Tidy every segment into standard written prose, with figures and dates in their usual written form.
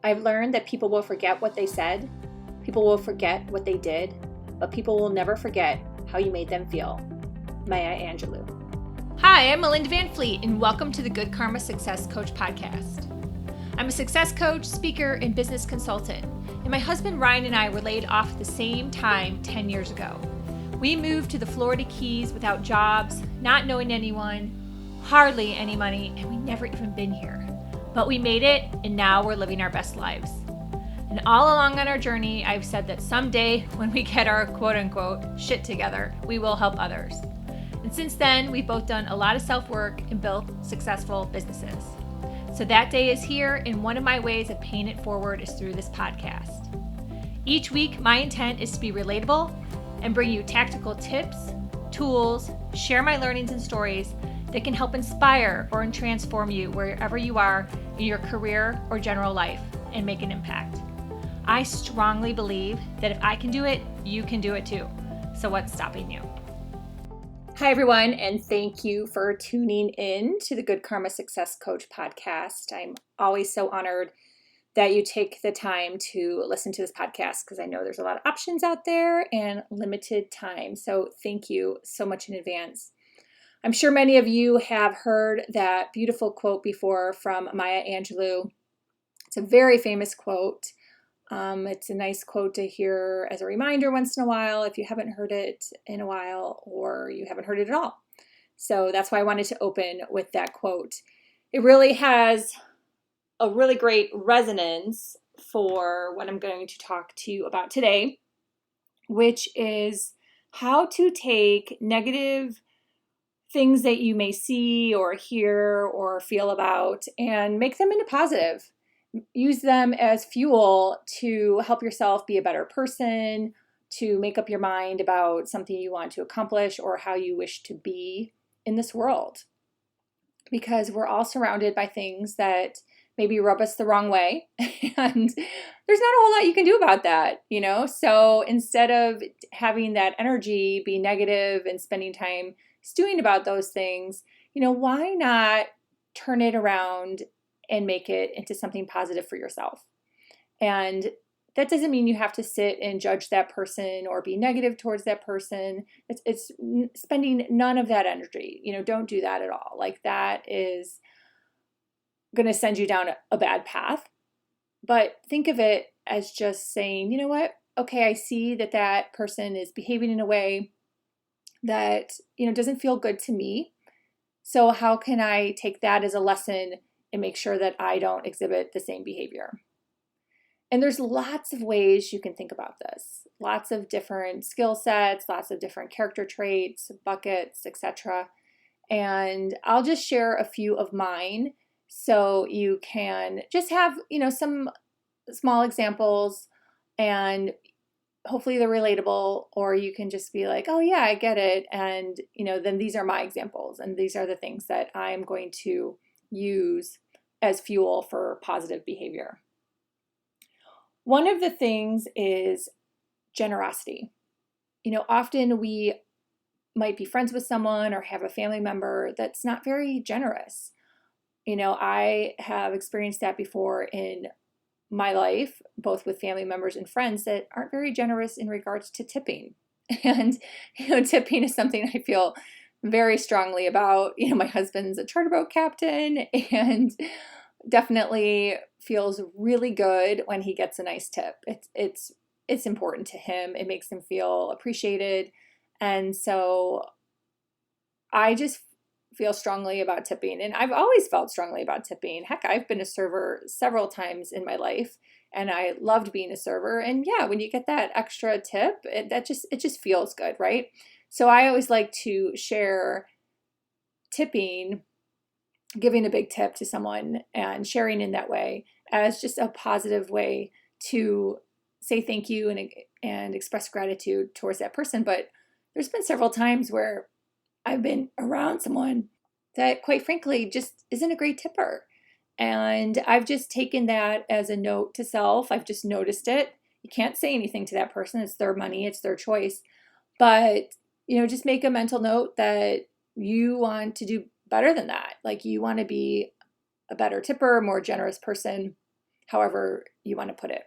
I've learned that people will forget what they said, people will forget what they did, but people will never forget how you made them feel. Maya Angelou. Hi, I'm Melinda Van Fleet, and welcome to the Good Karma Success Coach podcast. I'm a success coach, speaker, and business consultant, and my husband Ryan and I were laid off at the same time 10 years ago. We moved to the Florida Keys without jobs, not knowing anyone, hardly any money, and we never even been here. But we made it, and now we're living our best lives. And all along on our journey, I've said that someday when we get our quote-unquote shit together, we will help others. And since then, we've both done a lot of self-work and built successful businesses. So that day is here, and one of my ways of paying it forward is through this podcast. Each week, my intent is to be relatable and bring you tactical tips, tools, share my learnings and stories that can help inspire or transform you wherever you are in your career or general life and make an impact. I strongly believe that if I can do it, you can do it too. So what's stopping you? Hi, everyone, and thank you for tuning in to the Good Karma Success Coach podcast. I'm always so honored that you take the time to listen to this podcast because I know there's a lot of options out there and limited time. So thank you so much in advance. I'm sure many of you have heard that beautiful quote before from Maya Angelou. It's a very famous quote. It's a nice quote to hear as a reminder once in a while if you haven't heard it in a while or you haven't heard it at all. So that's why I wanted to open with that quote. It really has a really great resonance for what I'm going to talk to you about today, which is how to take negative things that you may see or hear or feel about and make them into positive. Use them as fuel to help yourself be a better person, to make up your mind about something you want to accomplish or how you wish to be in this world. Because we're all surrounded by things that maybe rub us the wrong way, and there's not a whole lot you can do about that, you know? So instead of having that energy be negative and spending time stewing about those things, why not turn it around and make it into something positive for yourself? And that doesn't mean you have to sit and judge that person or be negative towards that person. It's spending none of that energy. Don't do that at all. Like, that is going to send you down a bad path. But think of it as just saying, you know what? Okay, I see that that person is behaving in a way that, doesn't feel good to me. So how can I take that as a lesson and make sure that I don't exhibit the same behavior? And there's lots of ways you can think about this. Lots of different skill sets, lots of different character traits, buckets, etc. And I'll just share a few of mine so you can just have, some small examples, and hopefully they're relatable, or you can just be like, oh yeah, I get it. And, then these are my examples, and these are the things that I'm going to use as fuel for positive behavior. One of the things is generosity. Often we might be friends with someone or have a family member that's not very generous. I have experienced that before in my life, both with family members and friends that aren't very generous in regards to tipping. And, tipping is something I feel very strongly about. My husband's a charter boat captain and definitely feels really good when he gets a nice tip. It's important to him. It makes him feel appreciated. And so I just feel strongly about tipping, and I've always felt strongly about tipping. Heck, I've been a server several times in my life, and I loved being a server. And yeah, when you get that extra tip, it just feels good, right? So I always like to share tipping, giving a big tip to someone and sharing in that way as just a positive way to say thank you and express gratitude towards that person. But there's been several times where I've been around someone that, quite frankly, just isn't a great tipper. And I've just taken that as a note to self. I've just noticed it. You can't say anything to that person. It's their money. It's their choice. But, just make a mental note that you want to do better than that. Like, you want to be a better tipper, more generous person. however you want to put it.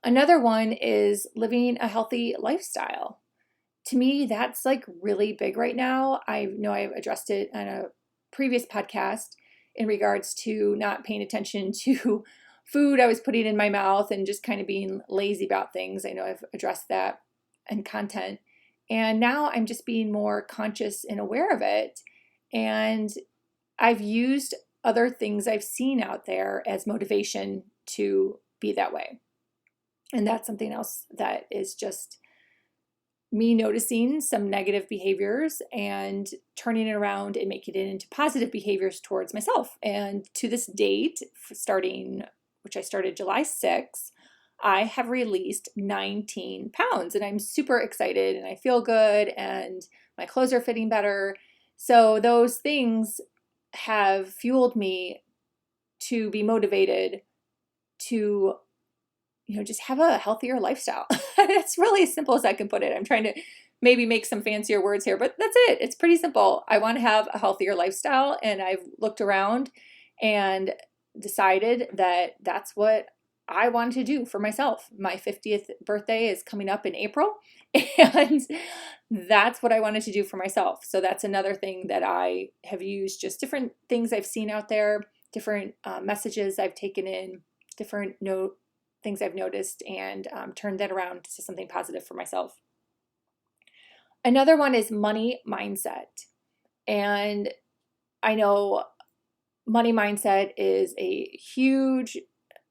Another one is living a healthy lifestyle. To me, that's like really big right now. I know I've addressed it on a previous podcast in regards to not paying attention to food I was putting in my mouth and just kind of being lazy about things. I know I've addressed that in content. And now I'm just being more conscious and aware of it. And I've used other things I've seen out there as motivation to be that way. And that's something else that is just me noticing some negative behaviors and turning it around and making it into positive behaviors towards myself. And to this date, which I started July 6th, I have released 19 pounds and I'm super excited and I feel good and my clothes are fitting better. So those things have fueled me to be motivated to just have a healthier lifestyle. It's really as simple as I can put it. I'm trying to maybe make some fancier words here, but that's it. It's pretty simple. I want to have a healthier lifestyle, and I've looked around and decided that that's what I wanted to do for myself. My 50th birthday is coming up in April, and that's what I wanted to do for myself. So that's another thing that I have used, just different things I've seen out there, different messages I've taken in, different things I've noticed, and turned that around to something positive for myself. Another one is money mindset. And I know money mindset is a huge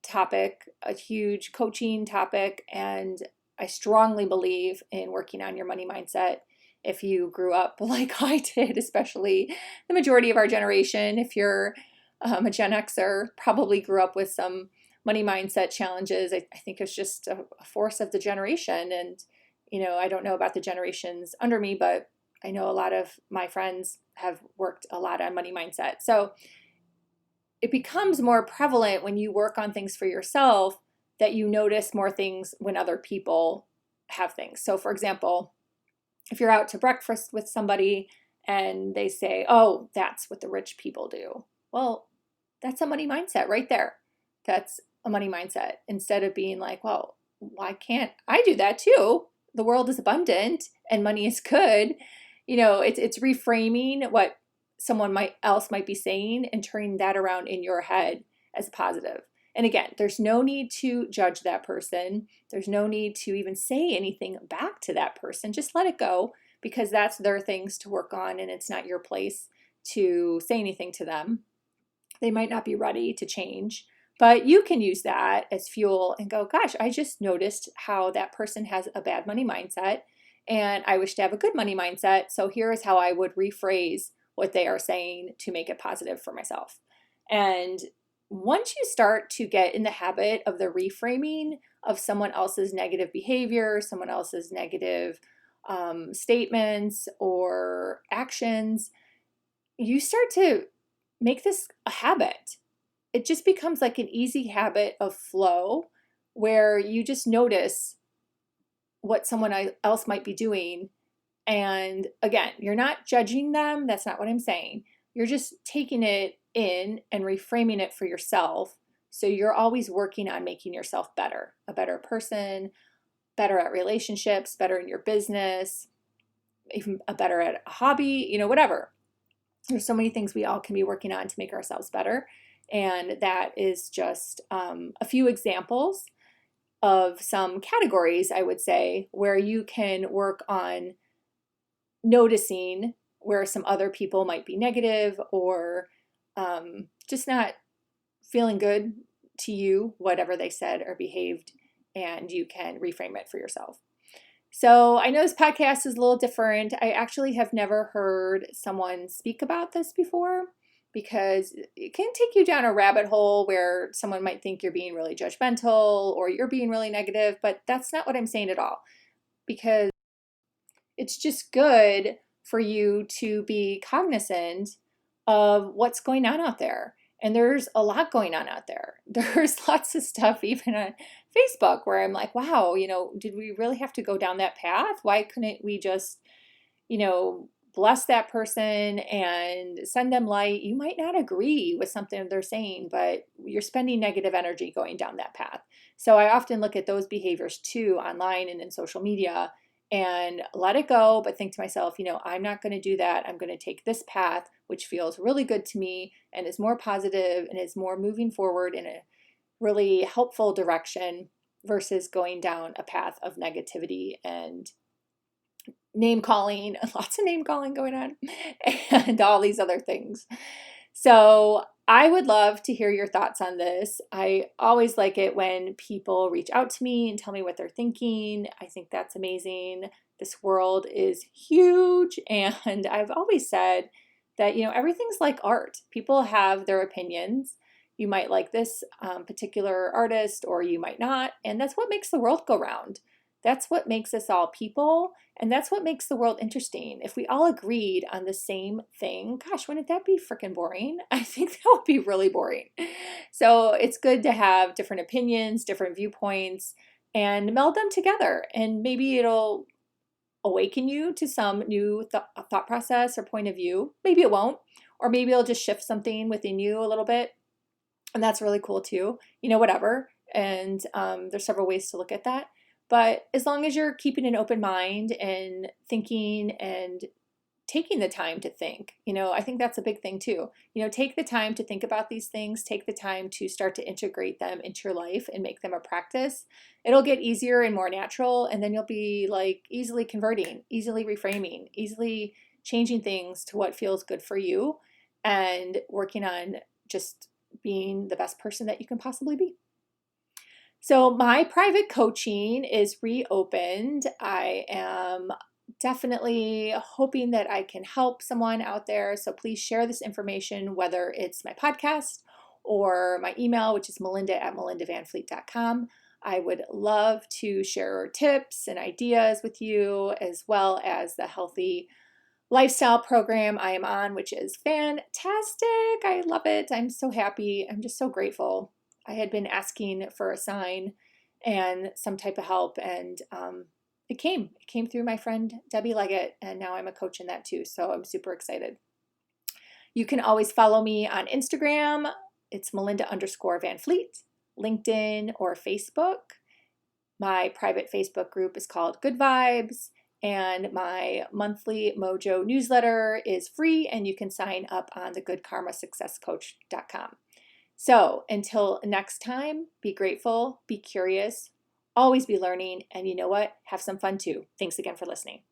topic, a huge coaching topic, and I strongly believe in working on your money mindset. If you grew up like I did, especially the majority of our generation, if you're a Gen Xer, probably grew up with some money mindset challenges. I think it's just a force of the generation. And, I don't know about the generations under me, but I know a lot of my friends have worked a lot on money mindset. So it becomes more prevalent when you work on things for yourself that you notice more things when other people have things. So for example, if you're out to breakfast with somebody and they say, oh, that's what the rich people do. Well, that's a money mindset right there. That's a money mindset, instead of being like, well, why can't I do that too? The world is abundant and money is good. It's reframing what someone else might be saying and turning that around in your head as positive. And again, there's no need to judge that person. There's no need to even say anything back to that person. Just let it go, because that's their things to work on, and it's not your place to say anything to them. They might not be ready to change. But you can use that as fuel and go, gosh, I just noticed how that person has a bad money mindset and I wish to have a good money mindset. So here is how I would rephrase what they are saying to make it positive for myself. And once you start to get in the habit of the reframing of someone else's negative behavior, someone else's negative statements or actions, you start to make this a habit. It just becomes like an easy habit of flow where you just notice what someone else might be doing. And again, you're not judging them. That's not what I'm saying. You're just taking it in and reframing it for yourself. So you're always working on making yourself better, a better person, better at relationships, better in your business, even better at a hobby, whatever. There's so many things we all can be working on to make ourselves better. And that is just a few examples of some categories, I would say, where you can work on noticing where some other people might be negative or just not feeling good to you, whatever they said or behaved, and you can reframe it for yourself. So I know this podcast is a little different. I actually have never heard someone speak about this before, because it can take you down a rabbit hole where someone might think you're being really judgmental or you're being really negative, but that's not what I'm saying at all, because it's just good for you to be cognizant of what's going on out there. And there's a lot going on out there. There's lots of stuff even on Facebook where I'm like, wow, did we really have to go down that path? Why couldn't we just, bless that person and send them light. You might not agree with something they're saying, but you're spending negative energy going down that path. So I often look at those behaviors too online and in social media and let it go, but think to myself, I'm not going to do that. I'm going to take this path, which feels really good to me and is more positive and is more moving forward in a really helpful direction versus going down a path of negativity and name calling, lots of name calling going on, and all these other things. So I would love to hear your thoughts on this. I always like it when people reach out to me and tell me what they're thinking. I think that's amazing. This world is huge. And I've always said that, everything's like art. People have their opinions. You might like this particular artist or you might not. And that's what makes the world go round. That's what makes us all people. And that's what makes the world interesting. If we all agreed on the same thing, gosh, wouldn't that be freaking boring? I think that would be really boring. So it's good to have different opinions, different viewpoints, and meld them together. And maybe it'll awaken you to some new thought process or point of view. Maybe it won't. Or maybe it'll just shift something within you a little bit. And that's really cool too. Whatever. And there's several ways to look at that. But as long as you're keeping an open mind and thinking and taking the time to think, I think that's a big thing too. Take the time to think about these things, take the time to start to integrate them into your life and make them a practice. It'll get easier and more natural. And then you'll be like easily converting, easily reframing, easily changing things to what feels good for you and working on just being the best person that you can possibly be. So my private coaching is reopened. I am definitely hoping that I can help someone out there. So please share this information, whether it's my podcast or my email, which is melinda@melindavanfleet.com. I would love to share tips and ideas with you, as well as the healthy lifestyle program I am on, which is fantastic. I love it. I'm so happy. I'm just so grateful. I had been asking for a sign and some type of help, and it came. It came through my friend Debbie Leggett, and now I'm a coach in that too. So I'm super excited. You can always follow me on Instagram. It's Melinda_Van Fleet, LinkedIn, or Facebook. My private Facebook group is called Good Vibes, and my monthly Mojo newsletter is free, and you can sign up on the goodkarmasuccesscoach.com. So until next time, be grateful, be curious, always be learning, and you know what? Have some fun too. Thanks again for listening.